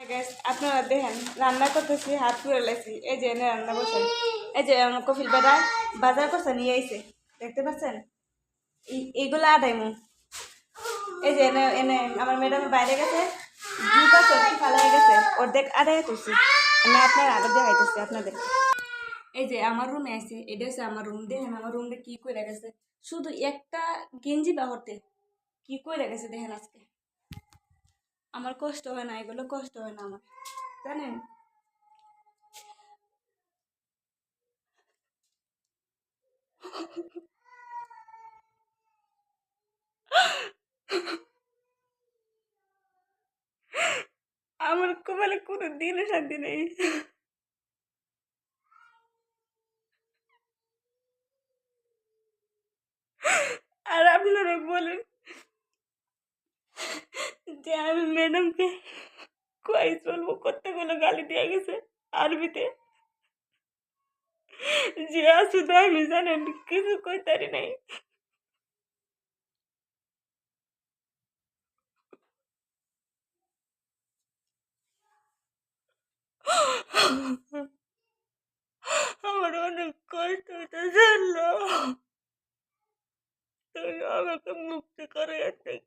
gas আপনারা দেখেন রান্না করতেছি হাত পুড়ে লাইছি এই যে এনে রান্না বসেন এই যে আমার কফিল বেড়া বাজার করছে নিয়ে আইছে দেখতে পাচ্ছেন এইগুলো আদাইমু এই যে এনে এনে আমার ম্যাডাম বাইরে গেছে জুতা সত্যি ফালাই গেছে অর্ধেক আদায় করছি আমি আপনার আগে দেখাইতেছি আপনাদের এই যে আমার রুমে আছে এটা হচ্ছে আমার রুম দেখেন আমার রুমে কি করে গেছে শুধু একটা গেঞ্জি বাহরতে কি করে গেছে দেখেন আজকে আমার কষ্ট হয় না এগুলো কষ্ট হয় না আমার জানেন আমার কপালে কোনো দিনও শান্তি নেই আর আপনারা বলেন যে আমি ম্যাডামকে কই চলবো কতগুলো গালি দিয়ে গেছে আরবিতে যে শুধু আমি জানেন কিছু কইতারি নাই আমার অনেক কষ্ট হতে জানলো তুমি আমাকে মুক্তি করে এর থেকে